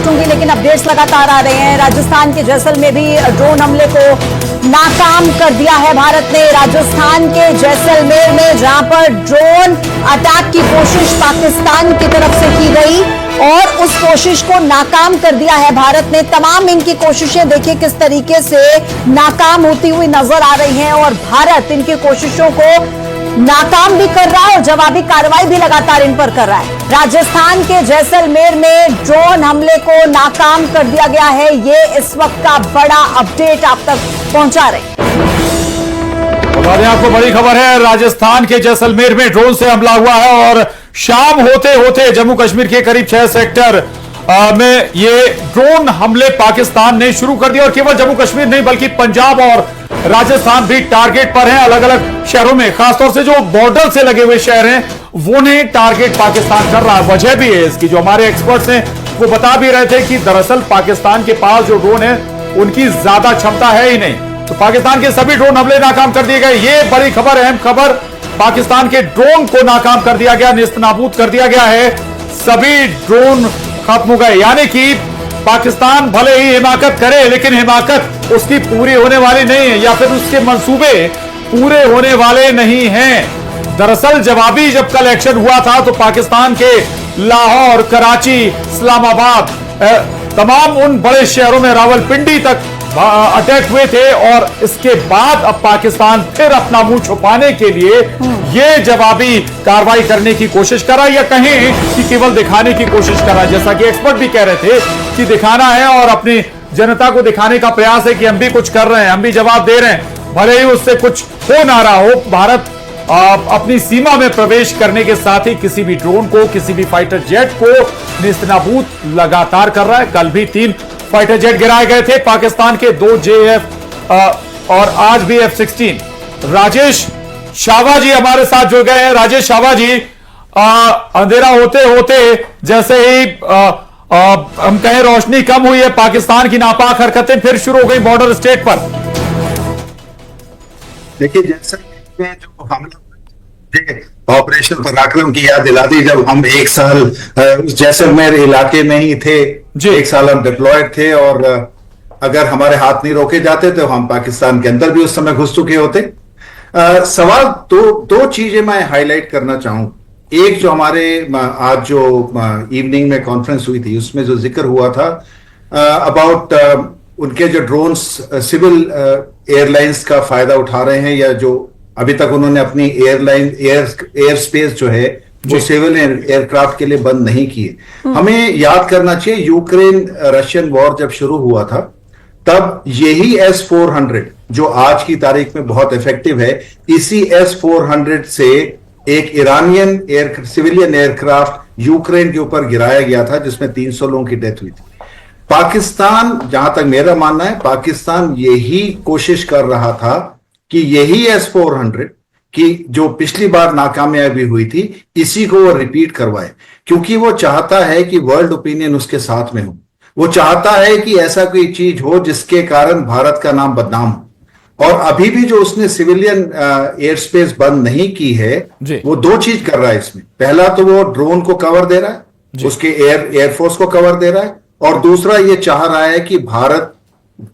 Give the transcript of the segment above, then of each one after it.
पहुंचूंगी, लेकिन अपडेट्स लगातार आ रहे हैं। राजस्थान के जैसलमेर में भी ड्रोन हमले को नाकाम कर दिया है भारत ने। राजस्थान के जैसलमेर में जहां पर ड्रोन अटैक की कोशिश पाकिस्तान की तरफ से की गई और उस कोशिश को नाकाम कर दिया है भारत ने। तमाम इनकी कोशिशें देखिए किस तरीके से नाकाम होती हुई नजर आ रही हैं और भारत इनकी कोशिशों को नाकाम भी कर रहा है और जवाबी कार्रवाई भी लगातार इन पर कर रहा है। राजस्थान के जैसलमेर में ड्रोन हमले को नाकाम कर दिया गया है। ये इस वक्त का बड़ा अपडेट आप तक पहुंचा रहे बता दें आपको बड़ी खबर है, राजस्थान के जैसलमेर में ड्रोन से हमला हुआ है और शाम होते होते जम्मू कश्मीर के करीब 6 सेक्टर में ये ड्रोन हमले पाकिस्तान ने शुरू कर दिया। और केवल जम्मू कश्मीर नहीं बल्कि पंजाब और राजस्थान भी टारगेट पर हैं। अलग अलग शहरों में, खासतौर से जो बॉर्डर से लगे हुए शहर हैं, वो ने टारगेट पाकिस्तान कर रहा है। वजह भी है इसकी, जो हमारे एक्सपर्ट्स हैं वो बता भी रहे थे कि दरअसल पाकिस्तान के पास जो ड्रोन है उनकी ज्यादा क्षमता है ही नहीं। तो पाकिस्तान के सभी ड्रोन हमले नाकाम कर दिए गए। ये बड़ी खबर, अहम खबर, पाकिस्तान के ड्रोन को नाकाम कर दिया गया, नेस्तनाबूद कर दिया गया है। सभी ड्रोन खत्म हो गए, यानी कि पाकिस्तान भले ही हिमाकत करे लेकिन हिमाकत उसकी पूरी होने वाली नहीं है, या फिर उसके मंसूबे पूरे होने वाले नहीं हैं। दरअसल जवाबी जब कल एक्शन हुआ था तो पाकिस्तान के लाहौर, कराची, इस्लामाबाद, तमाम उन बड़े शहरों में, रावलपिंडी तक अटैक हुए थे और इसके बाद अब पाकिस्तान फिर अपना मुंह छुपाने के लिए ये जवाबी कार्रवाई करने की कोशिश कर रहा है, या कहें कि केवल दिखाने की कोशिश कर रहा है। जैसा कि एक्सपर्ट भी कह रहे थे कि दिखाना है और अपनी जनता को दिखाने का प्रयास है कि हम भी कुछ कर रहे हैं, हम भी जवाब दे रहे हैं, भले ही उससे कुछ हो ना रहा हो। भारत अपनी सीमा में प्रवेश करने के साथ ही किसी भी ड्रोन को, किसी भी फाइटर जेट को नेस्तनाबूद लगातार कर रहा है। कल भी 3 फाइटर जेट गिराए गए थे पाकिस्तान के, 2 JF और आज भी F-16। राजेश शावा जी हमारे साथ जुड़ गए हैं। राजेश शावा जी, अंधेरा होते होते जैसे ही हम कहें रोशनी कम हुई है, पाकिस्तान की नापाक हरकतें फिर शुरू हो गई बॉर्डर स्टेट पर। देखिए, जैसा जो हमला ऑपरेशन पराक्रम की याद दिला दी, जब हम 1 साल जैसलमेर इलाके में ही थे, 1 साल हम डिप्लॉयड थे और अगर हमारे हाथ नहीं रोके जाते तो हम पाकिस्तान के अंदर भी उस समय घुस चुके होते। सवाल दो चीजें मैं हाईलाइट करना चाहूं। एक, जो हमारे आज जो इवनिंग में कॉन्फ्रेंस हुई थी उसमें जो जिक्र हुआ था अबाउट उनके जो ड्रोन्स सिविल एयरलाइंस का फायदा उठा रहे हैं, या जो अभी तक उन्होंने अपनी एयर स्पेस जो है वो सिविल एयरक्राफ्ट के लिए बंद नहीं किए। हमें याद करना चाहिए, यूक्रेन रशियन वॉर जब शुरू हुआ था तब यही S-400 जो आज की तारीख में बहुत इफेक्टिव है, इसी S-400 से एक ईरानियन सिविलियन एयरक्राफ्ट यूक्रेन के ऊपर गिराया गया था जिसमें 300 लोगों की डेथ हुई थी। पाकिस्तान, जहां तक मेरा मानना है, पाकिस्तान यही कोशिश कर रहा था कि यही S-400 की जो पिछली बार नाकामयाबी हुई थी, इसी को वो रिपीट करवाए, क्योंकि वो चाहता है कि वर्ल्ड ओपिनियन उसके साथ में हो। वो चाहता है कि ऐसा कोई चीज हो जिसके कारण भारत का नाम बदनाम हो। और अभी भी जो उसने सिविलियन एयर स्पेस बंद नहीं की है, वो 2 चीज कर रहा है इसमें। पहला तो वो ड्रोन को कवर दे रहा है, उसके एयरफोर्स को कवर दे रहा है, और दूसरा ये चाह रहा है कि भारत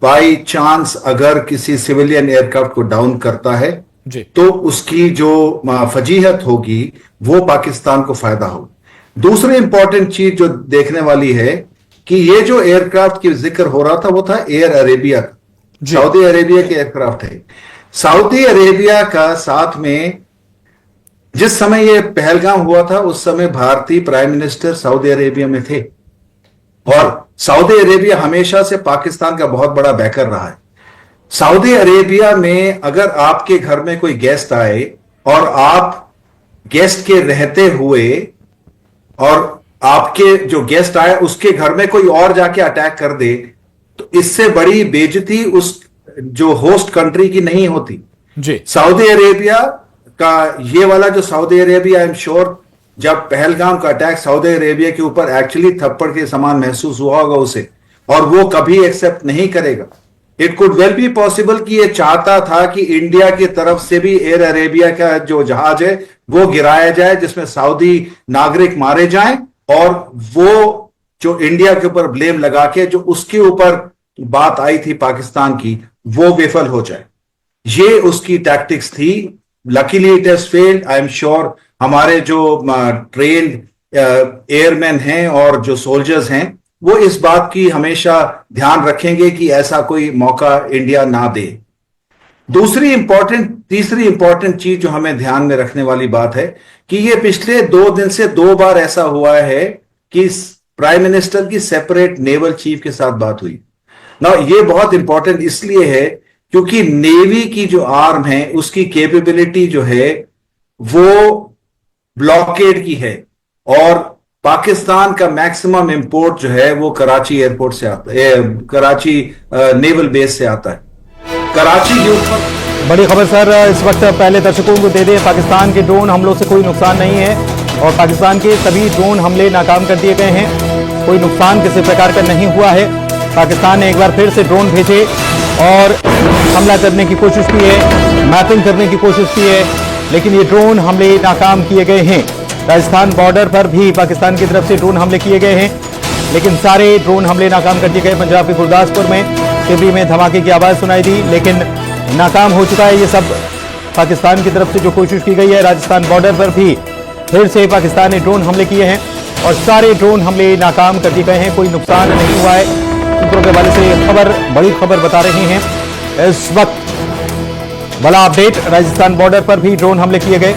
बाई चांस अगर किसी सिविलियन एयरक्राफ्ट को डाउन करता है तो उसकी जो फजीहत होगी वो पाकिस्तान को फायदा हो। दूसरी इंपॉर्टेंट चीज जो देखने वाली है कि ये जो एयरक्राफ्ट की जिक्र हो रहा था वो था एयर अरेबिया का, सऊदी अरेबिया के एयरक्राफ्ट है। सऊदी अरेबिया का साथ में जिस समय ये पहलगाम हुआ था उस समय भारतीय प्राइम मिनिस्टर सऊदी अरेबिया में थे, और सऊदी अरेबिया हमेशा से पाकिस्तान का बहुत बड़ा बैकर रहा है। सऊदी अरेबिया में अगर आपके घर में कोई गेस्ट आए और आप गेस्ट के रहते हुए और आपके जो गेस्ट आए उसके घर में कोई और जाके अटैक कर दे, तो इससे बड़ी बेइज्जती उस जो होस्ट कंट्री की नहीं होती। सऊदी अरेबिया का ये वाला जो Saudi Arabia, I am sure जब पहलगाम का अटैक सऊदी अरेबिया के ऊपर एक्चुअली थप्पड़ के समान महसूस हुआ होगा उसे, और वो कभी एक्सेप्ट नहीं करेगा। It could well be possible कि ये चाहता था कि इंडिया की तरफ से भी एयर अरेबिया का जो जहाज है वो गिराया जाए जिसमें सऊदी नागरिक मारे जाएं, और वो जो इंडिया के ऊपर ब्लेम लगा के जो उसके ऊपर बात आई थी पाकिस्तान की, वो विफल हो जाए, ये उसकी टैक्टिक्स थी। Luckily it has failed. I am sure हमारे जो ट्रेन्ड एयरमैन हैं और जो सोल्जर्स हैं वो इस बात की हमेशा ध्यान रखेंगे कि ऐसा कोई मौका इंडिया ना दे। तीसरी इंपॉर्टेंट चीज जो हमें ध्यान में रखने वाली बात है कि ये पिछले 2 दिन से 2 बार ऐसा हुआ है कि प्राइम मिनिस्टर की सेपरेट नेवल चीफ के साथ बात हुई ना। ये बहुत इंपॉर्टेंट इसलिए है क्योंकि नेवी की जो आर्म है उसकी कैपेबिलिटी जो है वो ब्लॉकेड की है और पाकिस्तान का मैक्सिमम इंपोर्ट जो है वो कराची एयरपोर्ट से आता है, कराची नेवल बेस से आता है। कराची के ऊपर बड़ी खबर सर इस वक्त पहले दर्शकों को दे दें, पाकिस्तान के ड्रोन हमलों से कोई नुकसान नहीं है और पाकिस्तान के सभी ड्रोन हमले नाकाम कर दिए गए हैं। कोई नुकसान किसी प्रकार का नहीं हुआ है। पाकिस्तान ने एक बार फिर से ड्रोन भेजे और हमला करने की कोशिश की है, मैपिंग करने की कोशिश की है, लेकिन ये ड्रोन हमले नाकाम किए गए हैं। राजस्थान बॉर्डर पर भी पाकिस्तान की तरफ से ड्रोन हमले किए गए हैं, लेकिन सारे ड्रोन हमले नाकाम कर दिए गए। पंजाब के गुरदासपुर में तिबरी में धमाके की आवाज सुनाई दी, लेकिन नाकाम हो चुका है ये सब। पाकिस्तान की तरफ से जो कोशिश की गई है, राजस्थान बॉर्डर पर भी फिर से पाकिस्तान ने ड्रोन हमले किए हैं और सारे ड्रोन हमले नाकाम कर दिए गए हैं। कोई नुकसान नहीं हुआ है। सूत्रों के हवाले से बड़ी खबर बता रहे हैं इस वक्त। बड़ा अपडेट, राजस्थान बॉर्डर पर भी ड्रोन हमले किए गए।